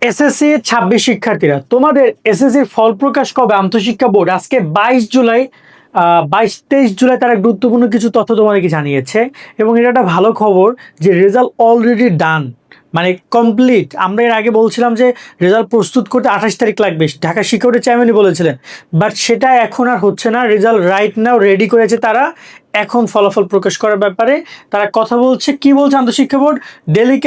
SSC 26 শিক্ষার্থীরা, তোমাদের এসএসসির ফল প্রকাশ কবে? আন্তঃশিক্ষা বোর্ড আজকে 22 জুলাই, 22-23 জুলাই তারা গুরুত্বপূর্ণ কিছু তথ্য তোমাদেরকে জানিয়েছে এবং এটা একটা ভালো খবর যে রেজাল্ট অলরেডি ডান, মানে কমপ্লিট। আমরা এর আগে বলছিলাম যে রেজাল্ট প্রস্তুত করতে 28 তারিখ লাগবে, ঢাকা শিক্ষা বোর্ডের চেয়ারম্যানই বলেছিলেন, বাট সেটা এখন আর হচ্ছে না। রেজাল্ট রাইট নাও রেডি করেছে তারা, এখন ফলাফল প্রকাশ করার ব্যাপারে তারা কথা বলছে। কি বলছে আন্তঃশিক্ষা বোর্ড? ডেলি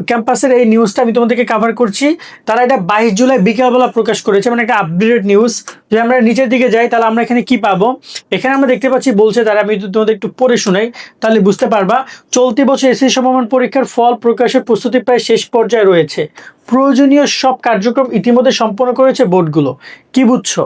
ক্যাম্পাসের এই নিউজটা আমি তোমাদেরকে কাভার করছি। তারা এটা 22 জুলাই বিকালবেলা প্রকাশ করেছে, মানে একটা আপডেটেড নিউজ। যদি আমরা নিচের দিকে যাই তাহলে আমরা এখানে কি পাবো? এখানে আমরা দেখতে পাচ্ছি বলছে তারা, আমি যদি তোমাদের একটু পড়ে শোনাই তাহলে বুঝতে পারবা। চলতি বছর এসএসসি সমমান পরীক্ষার ফল প্রকাশের প্রস্তুতি প্রায় শেষ পর্যায়ে রয়েছে। প্রয়োজনীয় সব কার্যক্রম ইতিমধ্যে সম্পন্ন করেছে বোর্ডগুলো। কি বুঝছো?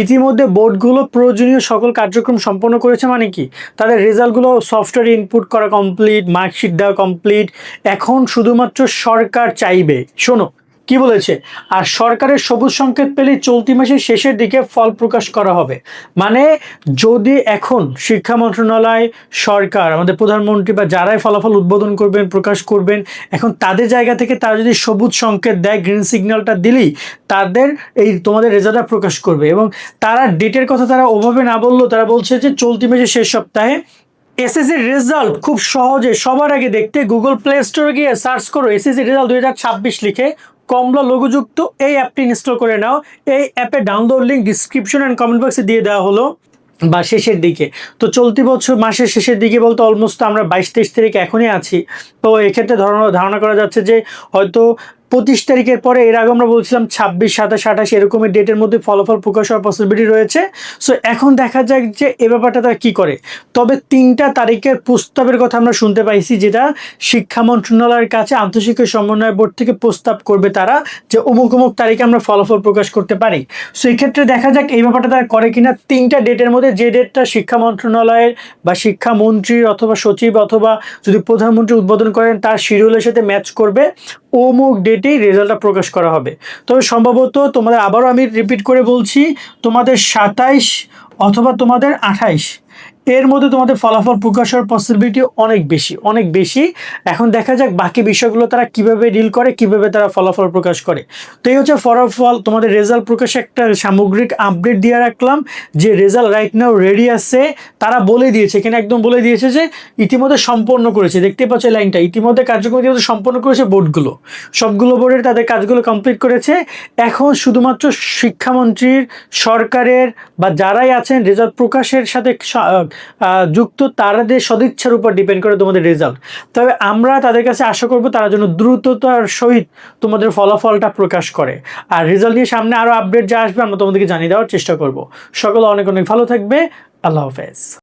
ইতিমধ্যে বোর্ডগুলো প্রয়োজনীয় সকল কার্যক্রম সম্পন্ন করেছে, মানে কি? তাদের রেজাল্টগুলো সফটওয়্যারে ইনপুট করা কমপ্লিট, মার্কশিট দেওয়া কমপ্লিট। এখন শুধুমাত্র সরকার চাইবে, শোনো কি বলেছে, আর সরকারের সবুজ সংকেত পেলে চলতি মাসের শেষের দিকে ফল প্রকাশ করা হবে। মানে যদি এখন শিক্ষা মন্ত্রণালয়, সরকার, আমাদের প্রধানমন্ত্রী বা যারাই ফলাফল উদ্বোধন করবেন, প্রকাশ করবেন, এখন তাদের জায়গা থেকে তারা যদি সবুজ সংকেত দেয়, গ্রিন সিগন্যালটা দিলেই তাদের এই তোমাদের রেজাল্টটা প্রকাশ করবে। এবং তারা ডেটের কথা তারা ওভাবে না বললেও তারা বলছে যে চলতি মাসের শেষ সপ্তাহে। এসএসসির রেজাল্ট খুব সহজে সবার আগে দেখতে গুগল প্লে স্টোরে গিয়ে সার্চ করো এসএসসি রেজাল্ট 2026 লিখে, কমলা লোগোযুক্ত এই অ্যাপটি ইনস্টল করে নাও। এই অ্যাপে download link description and comment বক্সে দিয়ে দেওয়া হলো, বা শেষের দিকে। তো চলতি বছর মাসের শেষের দিকে বলতে অলমোস্ট আমরা 22-23 তারিখ এখনই আছি। তো এক্ষেত্রে ধারণা করা যাচ্ছে যে হয়তো 25 তারিখের পরে, এর আগে আমরা বলছিলাম 26, 27, 28 এরকমের ডেটের মধ্যে ফলাফল প্রকাশ হওয়ার পসিবিলিটি রয়েছে। সো এখন দেখা যাক যে এ ব্যাপারটা তারা কী করে। তবে 3টা তারিখের প্রস্তাবের কথা আমরা শুনতে পাইছি, যেটা শিক্ষা মন্ত্রণালয়ের কাছে আন্তঃশিক্ষা সমন্বয় বোর্ড থেকে প্রস্তাব করবে তারা, যে অমুক অমুক তারিখে আমরা ফলাফল প্রকাশ করতে পারি। সো এই ক্ষেত্রে দেখা যাক এই ব্যাপারটা তারা করে কিনা। 3টা ডেটের মধ্যে যে ডেটটা শিক্ষা মন্ত্রণালয়ের বা শিক্ষামন্ত্রীর অথবা সচিব অথবা যদি প্রধানমন্ত্রী উদ্বোধন করেন তার শিডিউলের সাথে ম্যাচ করবে, অমুক ডেটেই রেজাল্টটা প্রকাশ করা হবে। তবে সম্ভবত তোমাদের, আবারও আমি রিপিট করে বলছি, তোমাদের 27 অথবা তোমাদের 28 এর মধ্যে তোমাদের ফলাফল প্রকাশ হওয়ার পসিবিলিটি অনেক বেশি, অনেক বেশি। এখন দেখা যাক বাকি বিষয়গুলো তারা কিভাবে ডিল করে, কিভাবে তারা ফলাফল প্রকাশ করে। তো এই হচ্ছে ফলাফল, তোমাদের রেজাল্ট প্রকাশে একটা সামগ্রিক আপডেট দিয়ে রাখলাম যে রেজাল্ট রাইট নাও রেডি আছে। তারা বলে দিয়েছে, এখানে একদম বলে দিয়েছে যে ইতিমধ্যে সম্পন্ন করেছে। দেখতে পাচ্ছ লাইনটা, ইতিমধ্যে কার্যক্রম ইতিমধ্যে সম্পন্ন করেছে বোর্ডগুলো, সবগুলো বোর্ডের তাদের কাজগুলো কমপ্লিট করেছে। এখন শুধুমাত্র শিক্ষামন্ত্রীর, সরকারের বা যারাই আছেন রেজাল্ট প্রকাশের সাথে যুক্ত, তাদের সদিচ্ছার উপর ডিপেন্ড করে তোমাদের রেজাল্ট। তবে আমরা তাদের কাছে আশা করব তারা যেন দ্রুততার সহিত তোমাদের ফলাফলটা প্রকাশ করে। আর রেজাল্ট নিয়ে সামনে আরও আপডেট যা আসবে আমরা তোমাদেরকে জানিয়ে দেওয়ার চেষ্টা করব। সকলে অনেক অনেক ভালো থাকবে। আল্লাহ হাফেজ।